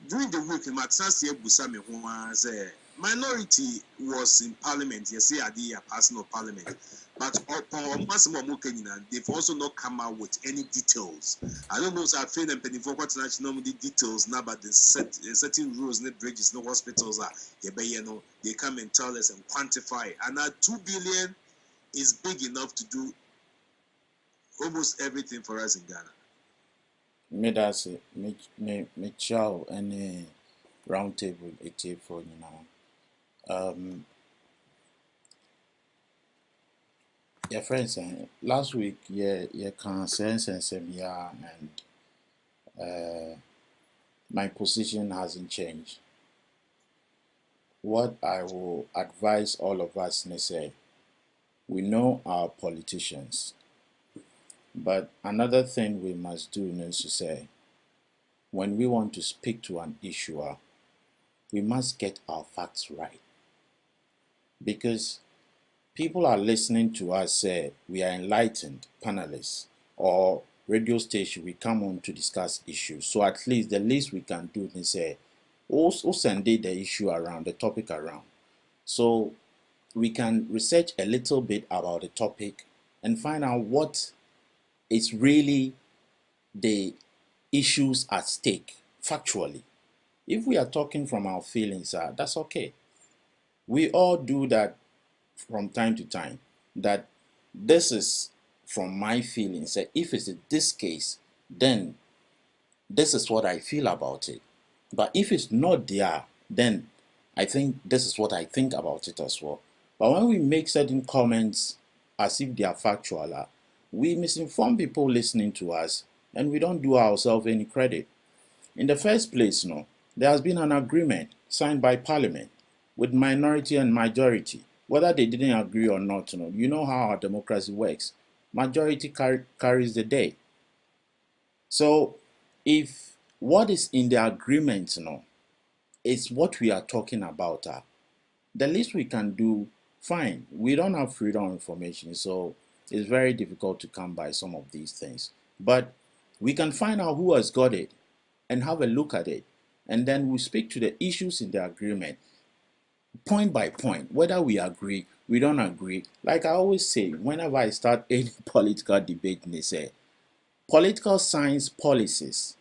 during the week, Maxasi Busame say minority was in parliament. You see, at the passing of parliament, but they've also not come out with any details. I don't know, so I feel them penny for what's national the details now, but the certain rules, no bridges, no hospitals are. They come and tell us and quantify. And now 2 billion is big enough to do almost everything for us in Ghana. Me that's it. Me chow any round table it for your friends last week you can sense and say yeah and my position hasn't changed. What I will advise all of us is say we know our politicians, but another thing we must do is to say when we want to speak to an issuer, we must get our facts right, because people are listening to us say we are enlightened panelists or radio station, we come on to discuss issues. So at least the least we can do is say also send the issue around, the topic around, so we can research a little bit about the topic and find out what is really the issues at stake factually. If we are talking from our feelings, that's okay. We all do that from time to time, that this is from my feelings. If it's in this case, then this is what I feel about it. But if it's not there, then I think this is what I think about it as well. But when we make certain comments as if they are factual, we misinform people listening to us and we don't do ourselves any credit. In the first place, there has been an agreement signed by Parliament with minority and majority. Whether they didn't agree or not, you know how our democracy works. Majority carries the day. So if what is in the agreement is what we are talking about, the least we can do, fine. We don't have freedom of information, so it's very difficult to come by some of these things. But we can find out who has got it and have a look at it. And then we speak to the issues in the agreement, point by point, whether we agree, we don't agree. Like I always say, whenever I start any political debate, they say, political science policies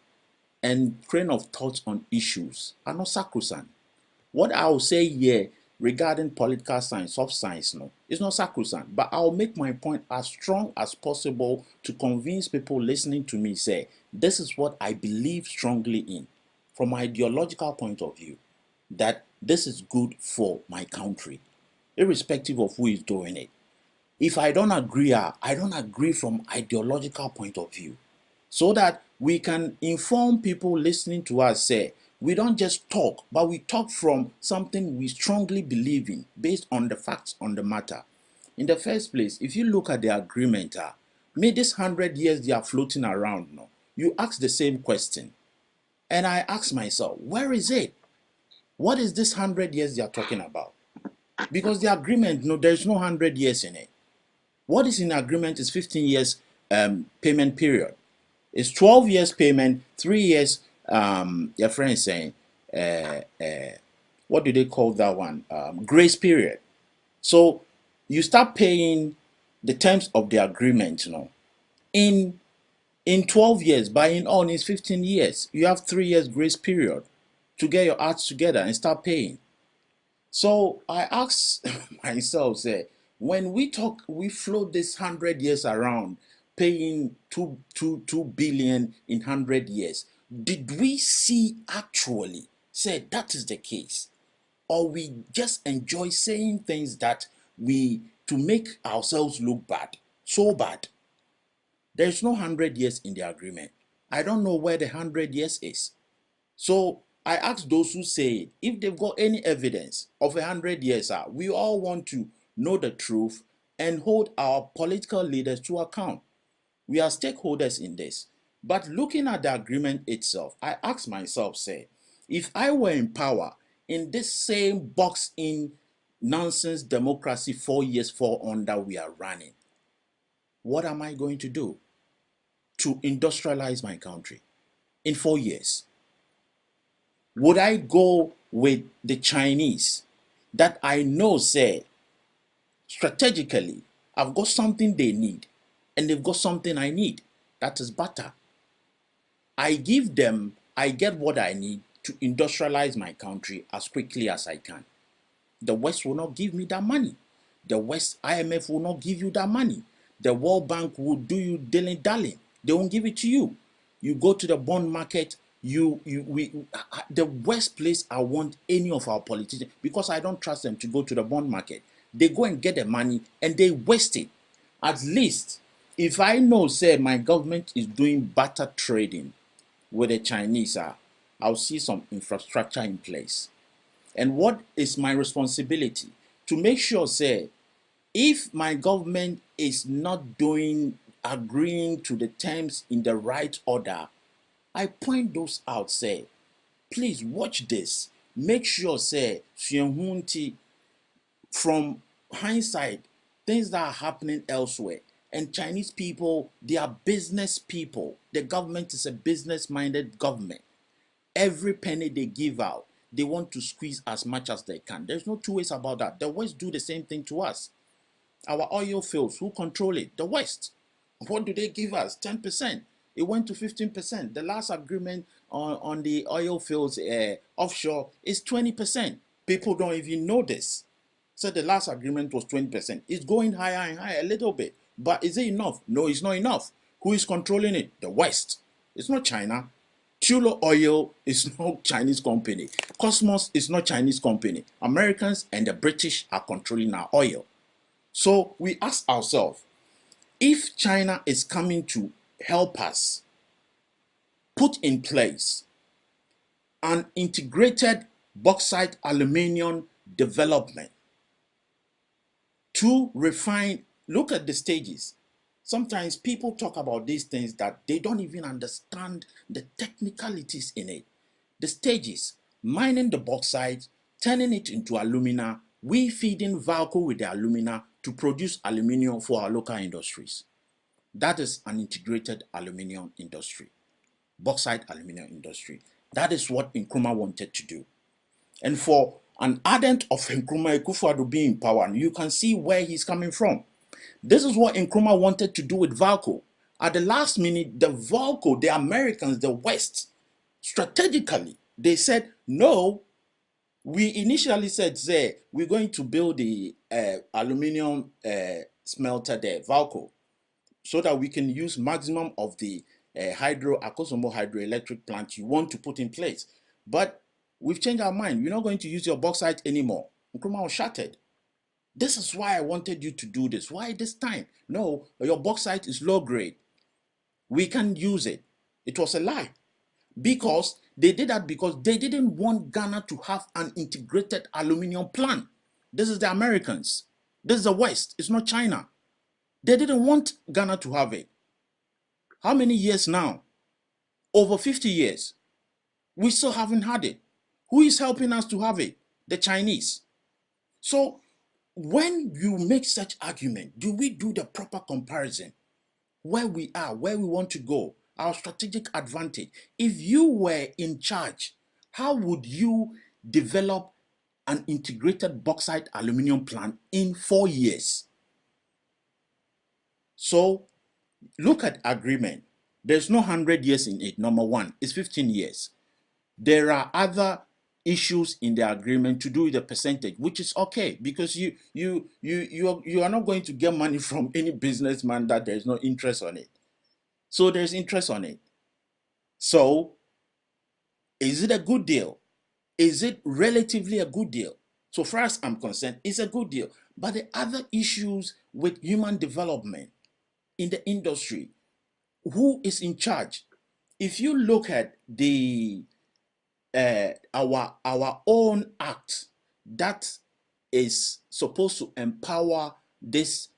and train of thought on issues are not sacrosanct. What I will say here regarding political science, soft science, it's not sacrosanct, but I'll make my point as strong as possible to convince people listening to me say, this is what I believe strongly in, from my ideological point of view, that this is good for my country, irrespective of who is doing it. If I don't agree, I don't agree from ideological point of view, so that we can inform people listening to us say, we don't just talk, but we talk from something we strongly believe in based on the facts on the matter. In the first place, if you look at the agreement, me this 100 years they are floating around, you ask the same question. And I ask myself, where is it? What is this 100 years they are talking about? Because the agreement, there's no 100 years in it. What is in the agreement is 15 years payment period. It's 12 years payment, 3 years, your friend is saying, what do they call that one? Grace period. So you start paying the terms of the agreement, in 12 years, but in all it's 15 years. You have 3 years grace period to get your acts together and start paying. So I ask myself, say, when we talk, we float this 100 years around, paying 2 billion in 100 years. Did we see actually say that is the case? Or we just enjoy saying things that to make ourselves look bad, so bad? There's no 100 years in the agreement. I don't know where the 100 years is. So I ask those who say it, if they've got any evidence of 100 years, we all want to know the truth and hold our political leaders to account. We are stakeholders in this. But looking at the agreement itself, I ask myself, say, if I were in power in this same box-in nonsense democracy 4 years, 4 on that we are running, what am I going to do to industrialize my country in 4 years? Would I go with the Chinese that I know say strategically I've got something they need and they've got something I need? That is butter. I give them, I get what I need to industrialize my country as quickly as I can. The West will not give me that money. The West IMF will not give you that money. The World Bank will do you dilly-dally. They won't give it to you. You go to the bond market, the worst place I want any of our politicians, because I don't trust them to go to the bond market. They go and get the money and they waste it. At least, if I know, say, my government is doing barter trading with the Chinese, I'll see some infrastructure in place. And what is my responsibility? To make sure, say, if my government is not agreeing to the terms in the right order, I point those out, say, please watch this. Make sure, say, from hindsight, things that are happening elsewhere. And Chinese people, they are business people. The government is a business-minded government. Every penny they give out, they want to squeeze as much as they can. There's no two ways about that. The West do the same thing to us. Our oil fields, who control it? The West. What do they give us? 10%. It went to 15%. The last agreement on the oil fields offshore is 20%. People don't even know this. So the last agreement was 20%. It's going higher and higher a little bit. But is it enough? No, it's not enough. Who is controlling it? The West. It's not China. Tullow Oil is not Chinese company. Cosmos is not Chinese company. Americans and the British are controlling our oil. So we ask ourselves, if China is coming to help us put in place an integrated bauxite-aluminium development to refine, look at the stages. Sometimes people talk about these things that they don't even understand the technicalities in it. The stages: mining the bauxite, turning it into alumina, we feeding VALCO with the alumina to produce aluminium for our local industries. That is an integrated aluminium industry, bauxite aluminium industry. That is what Nkrumah wanted to do. And for an ardent of Nkrumah Akufo-Addo being in power, you can see where he's coming from. This is what Nkrumah wanted to do with VALCO. At the last minute, the VALCO, the Americans, the West, strategically, they said, no, we initially said, say, we're going to build the aluminium smelter there, VALCO, so that we can use maximum of the AKOSOMBO hydroelectric plant you want to put in place. But we've changed our mind. We're not going to use your bauxite anymore. Nkrumah was shattered. This is why I wanted you to do this. Why this time? No, your bauxite is low grade. We can't use it. It was a lie. Because they did that because they didn't want Ghana to have an integrated aluminium plant. This is the Americans. This is the West. It's not China. They didn't want Ghana to have it. How many years now? Over 50 years. We still haven't had it. Who is helping us to have it? The Chinese. So when you make such argument, do we do the proper comparison? Where we are, where we want to go, our strategic advantage. If you were in charge, how would you develop an integrated bauxite aluminium plant in 4 years? So look at agreement. There's no 100 years in it. Number one, it's 15 years. There are other issues in the agreement to do with the percentage, which is okay, because you are not going to get money from any businessman that there's no interest on it. So there's interest on it. So is it a good deal? Is it relatively a good deal? So far as I'm concerned, it's a good deal. But the other issues with human development in the industry, who is in charge? If you look at the our own act that is supposed to empower this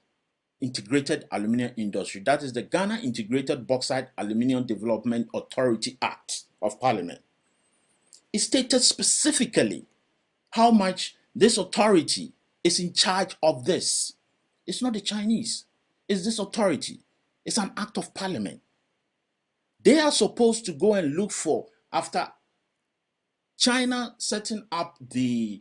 integrated aluminium industry, that is the Ghana Integrated Bauxite Aluminium Development Authority Act of Parliament, it stated specifically how much this authority is in charge of this. It's not the Chinese, it's this authority. It's an act of parliament. They are supposed to go and look for, after China setting up the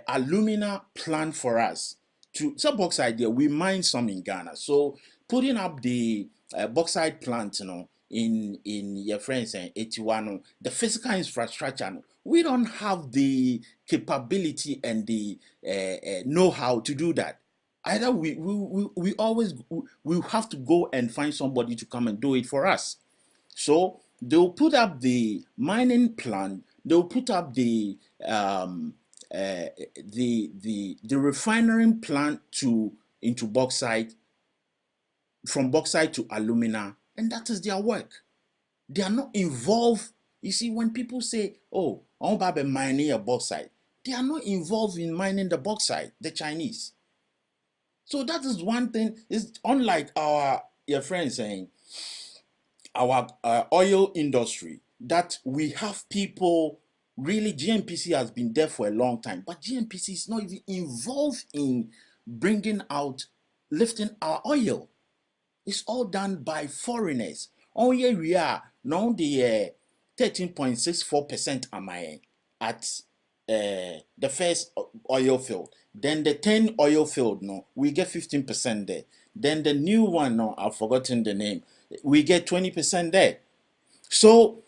alumina plant for us to some bauxite there. We mine some in Ghana, so putting up the bauxite plant, in your friends and 81, the physical infrastructure, we don't have the capability and the know-how to do that. Either we always we have to go and find somebody to come and do it for us. So they'll put up the mining plant, they'll put up the refining plant into bauxite, from bauxite to alumina, and that is their work. They are not involved. You see, when people say, "Oh, I'm about mining a bauxite," they are not involved in mining the bauxite, the Chinese. So that is one thing. Is unlike your friend saying, our oil industry, that we have people, really GNPC has been there for a long time, but GNPC is not even involved in bringing out, lifting our oil. It's all done by foreigners. Oh yeah, we are now the 13.64% am I at the first oil field. Then the 10 oil field, no, we get 15% there. Then the new one, no, I've forgotten the name, we get 20% there. So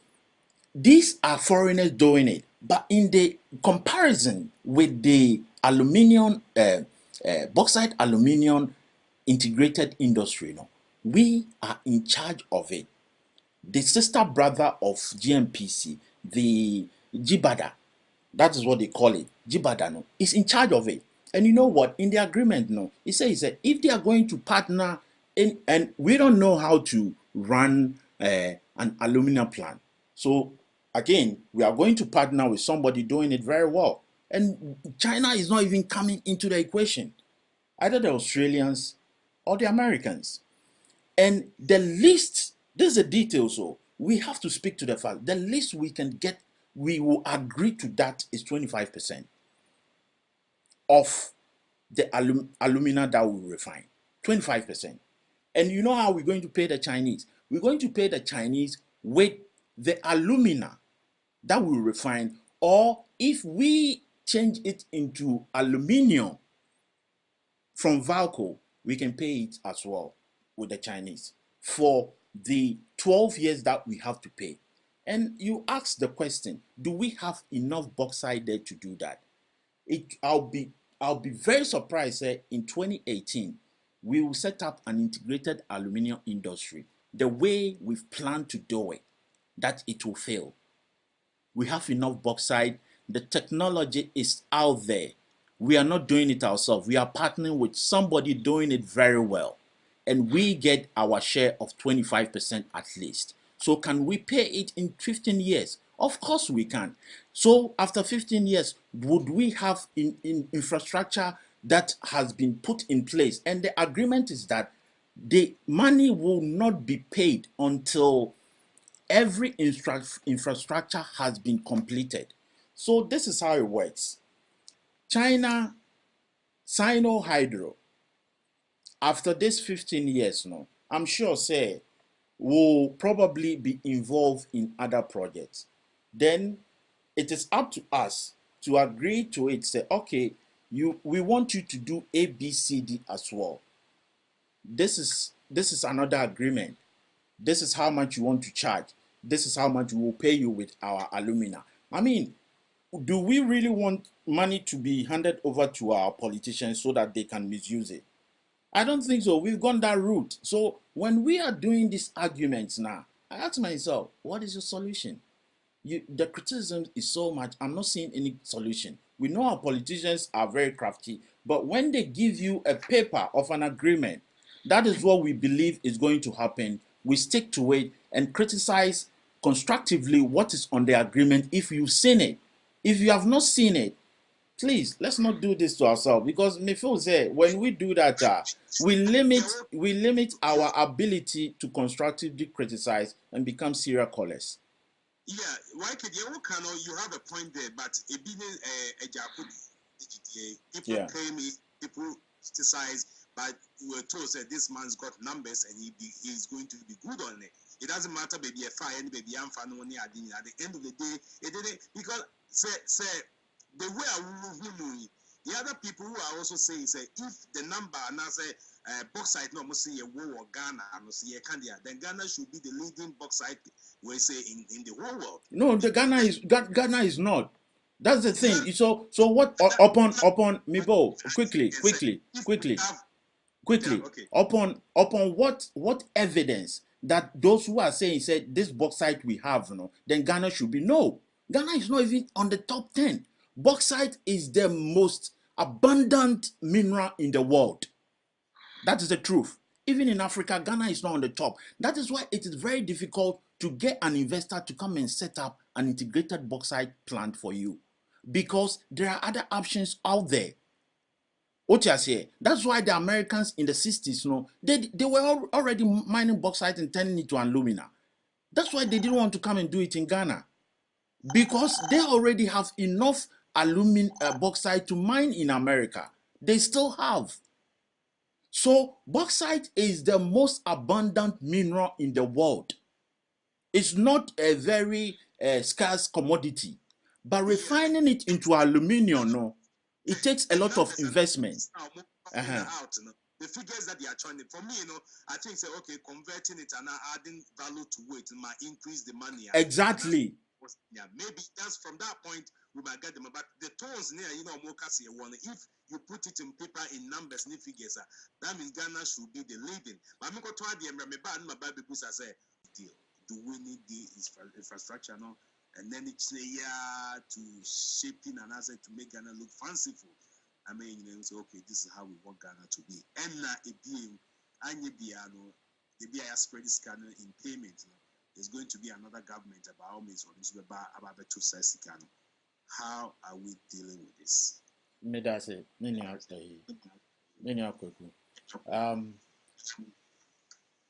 these are foreigners doing it. But in the comparison with the aluminium, bauxite aluminium integrated industry, no, we are in charge of it. The sister brother of GMPC, the Jibada, that is what they call it, Jibada, no, is in charge of it. And you know what? In the agreement, no, it says that if they are going to partner in, and we don't know how to run an aluminum plant. So again, we are going to partner with somebody doing it very well. And China is not even coming into the equation, either the Australians or the Americans. And the least, this is a detail, so we have to speak to the fact, the least we can get, we will agree to that, is 25% of the alumina that we refine. 25%. And you know how we're going to pay the Chinese? We're going to pay the Chinese with the alumina that we refine, or if we change it into aluminium from Valco, we can pay it as well with the Chinese for the 12 years that we have to pay. And you ask the question, do we have enough bauxite there to do that? I'll be very surprised in 2018 we will set up an integrated aluminium industry the way we've planned to do it, that it will fail. We have enough bauxite, the technology is out there. We are not doing it ourselves. We are partnering with somebody doing it very well. And we get our share of 25% at least. So can we pay it in 15 years? Of course we can. So after 15 years, would we have infrastructure that has been put in place? And the agreement is that the money will not be paid until every infrastructure has been completed. So this is how it works. China, Sino Hydro, after this 15 years, no, I'm sure say will probably be involved in other projects. Then it is up to us to agree to it. Say, okay, we want you to do A, B, C, D as well. This is another agreement. This is how much you want to charge. This is how much we will pay you with our alumina. I mean, do we really want money to be handed over to our politicians so that they can misuse it? I don't think so. We've gone that route. So when we are doing these arguments now, I ask myself, what is your solution? The criticism is so much, I'm not seeing any solution. We know our politicians are very crafty, but when they give you a paper of an agreement, that is what we believe is going to happen. We stick to it and criticize constructively what is on the agreement if you've seen it. If you have not seen it, please, let's not do this to ourselves, because me feel say when we do that, we limit our ability to constructively criticize and become serial callers. Yeah, why could you have a point there, but it being a people claim it, people criticize, but we were told that this man's got numbers and he's going to be good on it. It doesn't matter baby a fire, any baby I'm fan only at the end of the day, it didn't because say the way I will the other people who are also saying say if the number and I say bauxite no must see a war or Ghana and see a Canada, then Ghana should be the leading bauxite we say in the whole world. No, the Ghana is not. That's the thing. So what upon Mibo quickly upon what evidence that those who are saying said this bauxite we have, then Ghana should be no. Ghana is not even on the top 10. Bauxite is the most abundant mineral in the world. That is the truth. Even in Africa, Ghana is not on the top. That is why it is very difficult to get an investor to come and set up an integrated bauxite plant for you, because there are other options out there. What you say? That's why the Americans in the 60s, they were already mining bauxite and turning it to alumina. That's why they didn't want to come and do it in Ghana, because they already have enough bauxite to mine in America. They still have. So bauxite is the most abundant mineral in the world. It's not a very scarce commodity, but refining it into aluminium, it takes a lot of investment. The figures that they are trying to, for me, I think say okay, converting it and adding value to it might increase the money. Exactly. Yeah, maybe that's from that point we might get them. But the tones near, more Cassie one. If you put it in paper in numbers and figures, that means Ghana should be the leading. But I'm going to try the my Bible because I say, deal. Do we need the infrastructure now? And then it's to shaping and asset to make Ghana look fanciful. I mean, say, okay, this is how we want Ghana to be. And it being, the BIA spread this Ghana in payment. There's going to be another government about all means about to Sasikano. How are we dealing with this?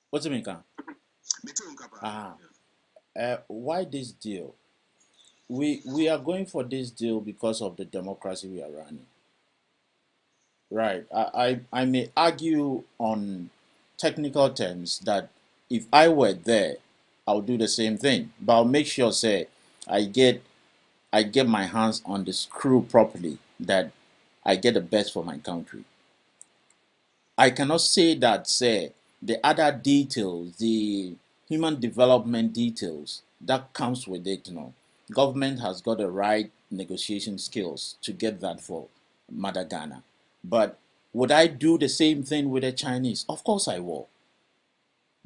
What's it mean? Why this deal? We are going for this deal because of the democracy we are running. Right. I may argue on technical terms that if I were there, I'll do the same thing. But I'll make sure, say, I get my hands on the screw properly, that I get the best for my country. I cannot say that, say, the other details, the human development details that comes with it, government has got the right negotiation skills to get that for Mother Ghana. But would I do the same thing with the Chinese? Of course I will.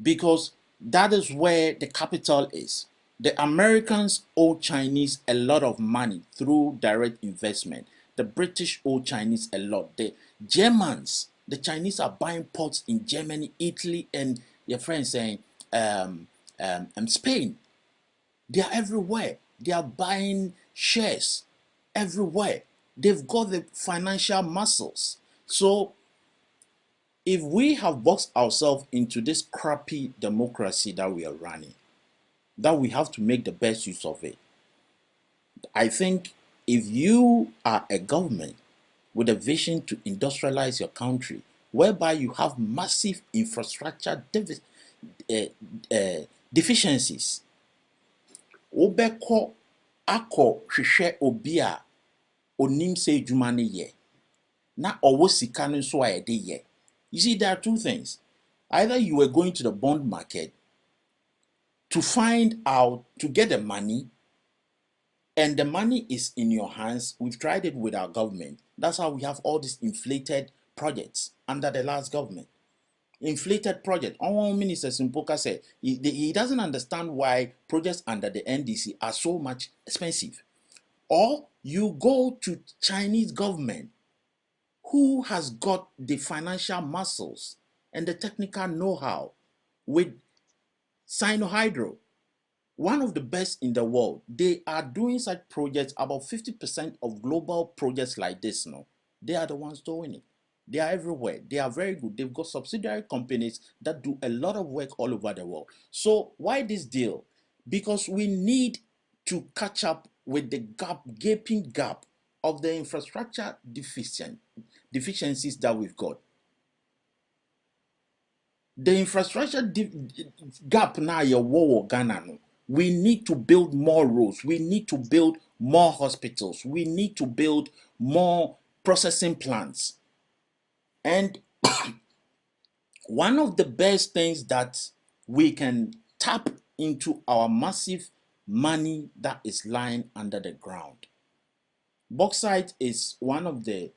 Because that is where the capital is. The Americans owe Chinese a lot of money through direct investment. The British owe Chinese a lot. The Germans, the Chinese are buying ports in Germany, Italy, and your friends saying Spain. They are everywhere. They are buying shares everywhere. They've got the financial muscles. So if we have boxed ourselves into this crappy democracy that we are running, that we have to make the best use of it. I think if you are a government with a vision to industrialize your country, whereby you have massive infrastructure deficiencies, wobɛkɔ akɔ hwehwɛ obi a onim sɛ adwuma no yɛ na ɔwɔ sika no nso a yɛde yɛ. You see, there are two things. Either you are going to the bond market to find out, to get the money, and the money is in your hands. We've tried it with our government. That's how we have all these inflated projects under the last government. Inflated project. Our Minister Simpoka said he doesn't understand why projects under the NDC are so much expensive. Or you go to Chinese government who has got the financial muscles and the technical know-how with Sinohydro, one of the best in the world. They are doing such projects. About 50% of global projects like this, they are the ones doing it. They are everywhere. They are very good. They've got subsidiary companies that do a lot of work all over the world. So why this deal? Because we need to catch up with the gaping gap of the infrastructure deficiencies that we've got. The infrastructure gap now your war Ghana no. We need to build more roads. We need to build more hospitals. We need to build more processing plants. And one of the best things that we can tap into our massive money that is lying under the ground. Bauxite is one of the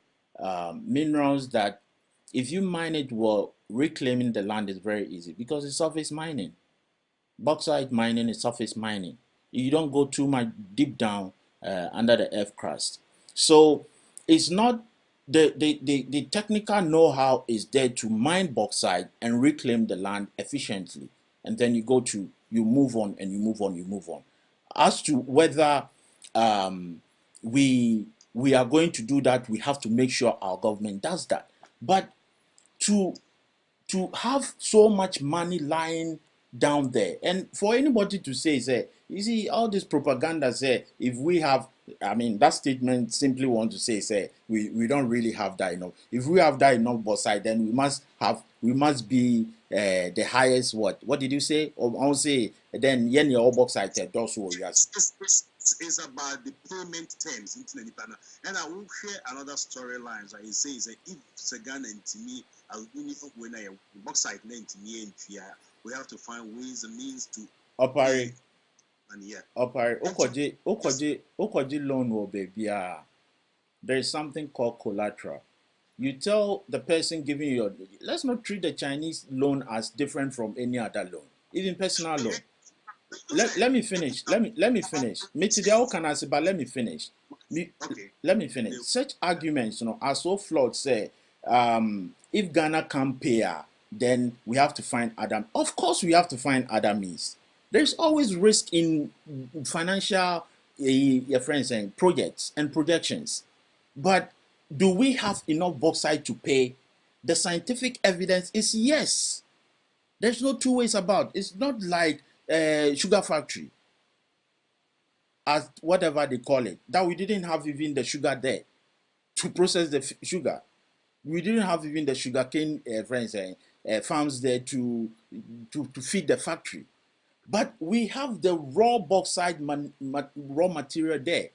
minerals that if you mine it well, reclaiming the land is very easy because it's surface mining. Bauxite mining is surface mining. You don't go too much deep down under the earth crust. So it's not the technical know-how is there to mine bauxite and reclaim the land efficiently. And then you move on and you move on, you move on. As to whether um, we are going to do that, we have to make sure our government does that. But to have so much money lying down there, and for anybody to say, you see, all this propaganda say, if we have, I mean, that statement simply want to say, we don't really have that enough. If we have that enough bauxite, then we must be the highest. What did you say? Or I'll say then yen your bauxite does what you ask. It's about the payment terms and I will share another storyline. So it says if Sagana and Timmy when I bauxite we have to find ways and means to Opari. And yeah. Opari. Okoji loan or baby. There is something called collateral. You tell the person giving you let's not treat the Chinese loan as different from any other loan, even personal loan. Let me finish. Let me finish. But let me finish. Okay. Let me finish. Such arguments, are so flawed. Say, if Ghana can't pay, then we have to find other. Of course, we have to find other means. There's always risk in financial, your friends saying projects and projections. But do we have enough bauxite to pay? The scientific evidence is yes. There's no two ways about it. It's not like sugar factory, as whatever they call it, that we didn't have even the sugar there to process the sugar. We didn't have even the sugarcane farms there to feed the factory. But we have the raw bauxite raw material there.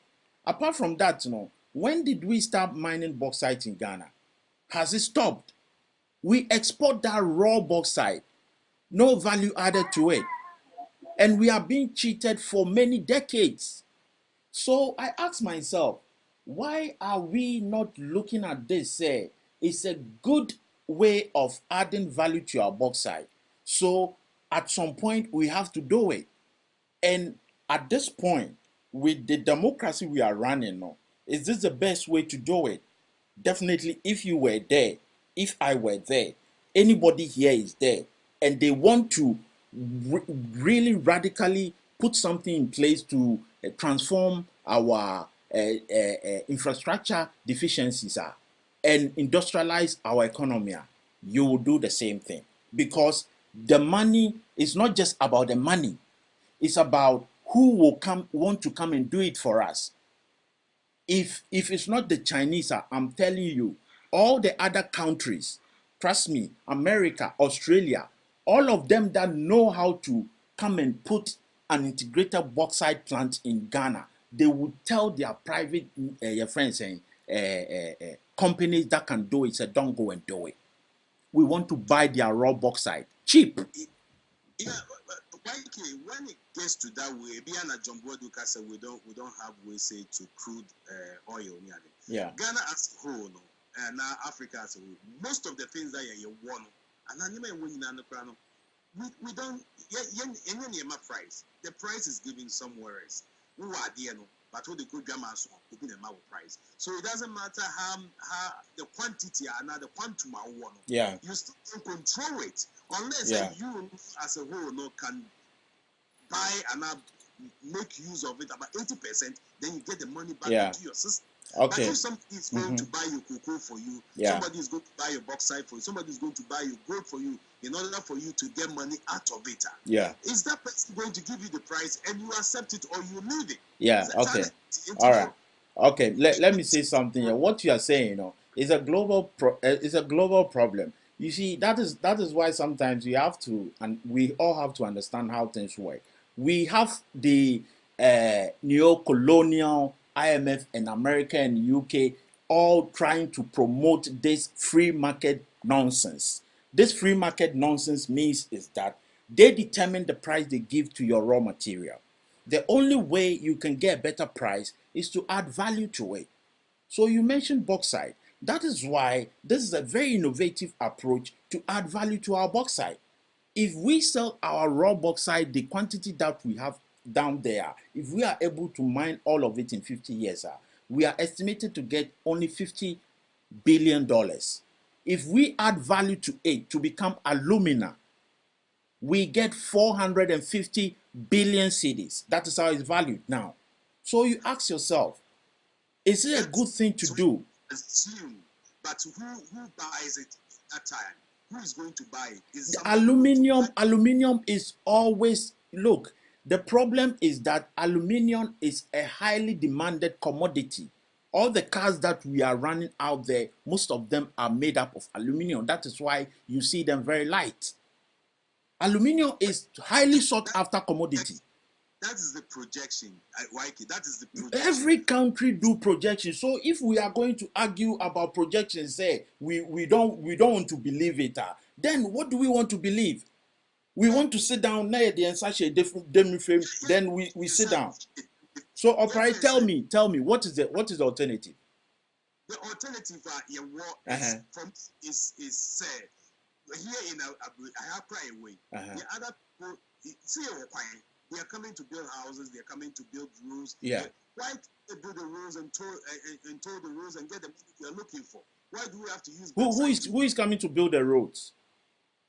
Apart from that, when did we start mining bauxite in Ghana? Has it stopped? We export that raw bauxite, no value added to it. And we are being cheated for many decades. So I ask myself, why are we not looking at this? It's a good way of adding value to our bauxite. So at some point, we have to do it. And at this point, with the democracy we are running, is this the best way to do it? Definitely, if you were there, if I were there, anybody here is there, and they want to really radically put something in place to transform our infrastructure deficiencies and industrialize our economy, you will do the same thing. Because the money is not just about the money, it's about who will want to come and do it for us. If it's not the Chinese, I'm telling you, all the other countries, trust me, America, Australia, all of them that know how to come and put an integrated bauxite plant in Ghana, they would tell their private friends and companies that can do it, say, don't go and do it. We want to buy their raw bauxite cheap. Yeah, but when it gets to that way, we don't have way say to crude oil. Yeah. Ghana as a whole, and now Africa as a whole, most of the things that you want, and we don't. Yeah, price. The price is given somewhere else. Who are there? No, but what the good grammar so open the price. So it doesn't matter how the quantity and the quantum I want. Yeah. You still control it unless you as a whole can buy and make use of it about 80%, then you get the money back into your system. Okay. But if somebody is going to buy your cocoa for you, somebody is going to buy your bauxite for you, somebody is going to buy your gold for you in order for you to get money out of it. Yeah. Is that person going to give you the price and you accept it or you leave it? Yeah. Okay. All right. Okay. Let me say something here. What you are saying, is a global problem. You see, that is why sometimes you have to, and we all have to understand how things work. We have the neo-colonial IMF and America and UK all trying to promote this free market nonsense. This free market nonsense means is that they determine the price they give to your raw material. The only way you can get a better price is to add value to it. So you mentioned bauxite. That is why this is a very innovative approach to add value to our bauxite. If we sell our raw bauxite, the quantity that we have down there, if we are able to mine all of it in 50 years, we are estimated to get only $50 billion. If we add value to it to become alumina, we get 450 billion cedis. That is how it's valued now. So you ask yourself, is it a good thing to do? Assume, but who buys it at that time? Who is going to buy it? Is Aluminium is always, look, the problem is that aluminium is a highly demanded commodity. All the cars that we are running out there, most of them are made up of aluminium. That is why you see them very light. Aluminium is highly sought after commodity. That is the projection, YK. That is the projection. Every country do projections. So if we are going to argue about projections, say we don't want to believe it, then what do we want to believe? We want to sit down now and such a different frame, then we sit down. So operator, tell me, what is the alternative? The alternative is said here in Ahapra away. The other people see they are coming to build houses, they are coming to build roads. Yeah. Why can't they build the roads and tow the roads and get the money they are looking for? Why do we have to use who is coming to build the roads?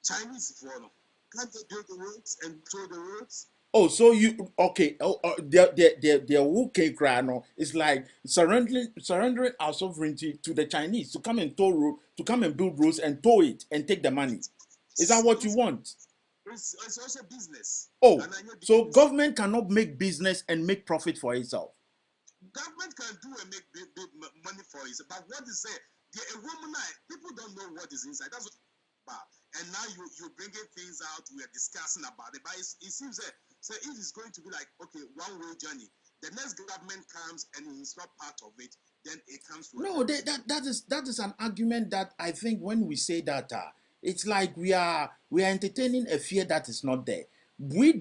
Chinese for them. Can't they build the roads and tow the roads? Oh, so you okay? Their UK crano is like surrendering our sovereignty to the Chinese to come and build roads and tow it and take the money. Is that what you want? It's also business. Oh, so government cannot make business and make profit for itself. Government can do and make big money for itself, but what is there? A woman, people don't know what is inside. That's what. And now you're bringing things out. We are discussing about it, but it seems that so it is going to be like okay, one-way journey. The next government comes and he's not part of it, then it comes to no. That is an argument that I think when we say that. It's like we are entertaining a fear that is not there.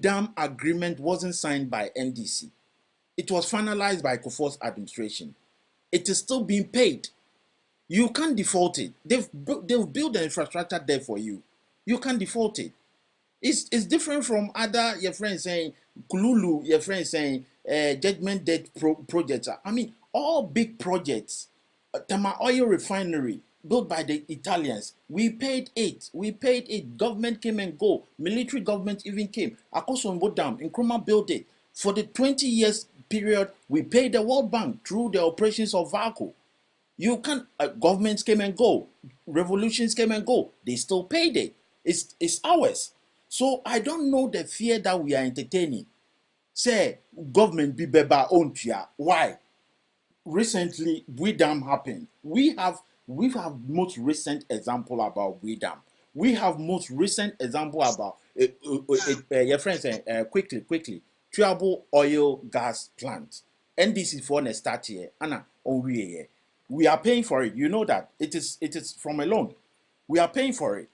Dam agreement wasn't signed by NDC. It was finalized by Kufuor's administration. It is still being paid. You can't default it. They've built the infrastructure there for you. You can't default it. It's different from other your friends saying Kululu, your friends saying judgment debt projects. I mean, all big projects. Tama Oil Refinery, built by the Italians. We paid it. Government came and go. Military government even came. AKOSOMBO Dam, Nkrumah built it. For the 20 years period, we paid the World Bank through the operations of VACO. You can't, governments came and go. Revolutions came and go. They still paid it. It's ours. So I don't know the fear that we are entertaining. Say, government be beba own tia. Why? Recently, Dam happened. We have most recent example about Dam. We have most recent example about your friend saying quickly Triable oil gas plant. NDC for the start here. Anna on we are paying for it. You know that it is from a loan. We are paying for it.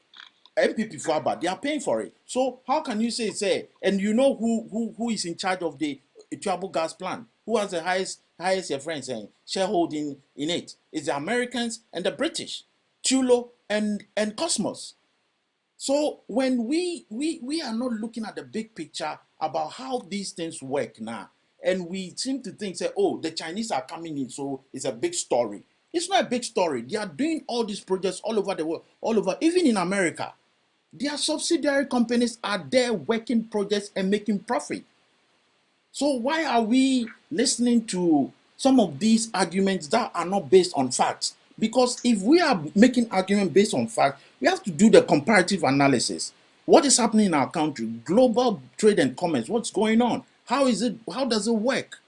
MPP for but they are paying for it. So how can you say and you know who is in charge of the Triable gas plant? Who has the highest your friend saying shareholding in it? It's the Americans and the British, Tulo and Cosmos. So when we are not looking at the big picture about how these things work now, and we seem to think say, oh, the Chinese are coming in, so it's a big story. It's not a big story. They are doing all these projects all over the world, even in America. Their subsidiary companies are there working projects and making profit. So why are we listening to some of these arguments that are not based on facts? Because if we are making arguments based on facts, we have to do the comparative analysis. What is happening in our country? Global trade and commerce. What's going on? How does it work?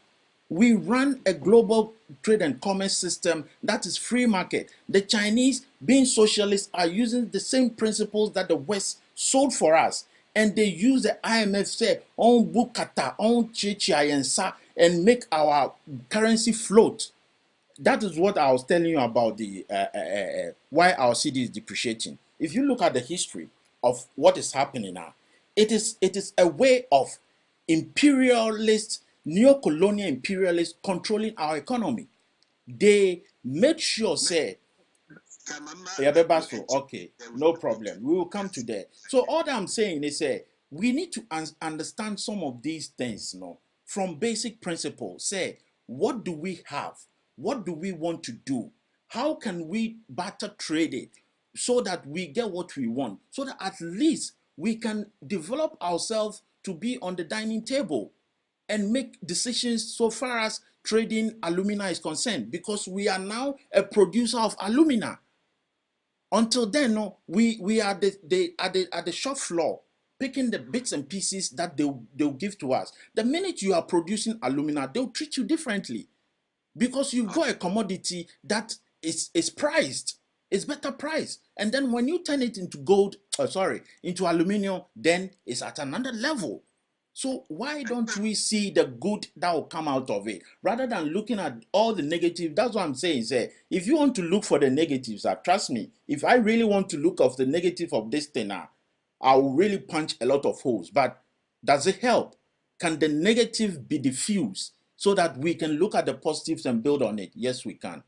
We run a global trade and commerce system that is free market. The Chinese, being socialists, are using the same principles that the West sold for us. And they use the IMF say on bukata, on chichi and make our currency float. That is what I was telling you about the why our city is depreciating. If you look at the history of what is happening now, it is a way of imperialist, neo-colonial imperialists controlling our economy. They made sure say, okay, no problem. We will come to that. So all that I'm saying is say we need to understand some of these things, from basic principles. Say, what do we have? What do we want to do? How can we barter trade it so that we get what we want? So that at least we can develop ourselves to be on the dining table and make decisions so far as trading alumina is concerned, because we are now a producer of alumina. Until then, no, we are at the shop floor picking the bits and pieces that they'll give to us. The minute you are producing alumina, they'll treat you differently because you've got a commodity that is priced. It's better priced. And then when you turn it into gold, into aluminium, then it's at another level. So why don't we see the good that will come out of it rather than looking at all the negative? That's what I'm saying. Say, if you want to look for the negatives, trust me, if I really want to look of the negative of this thing, I will really punch a lot of holes. But does it help? Can the negative be diffused so that we can look at the positives and build on it? Yes, we can.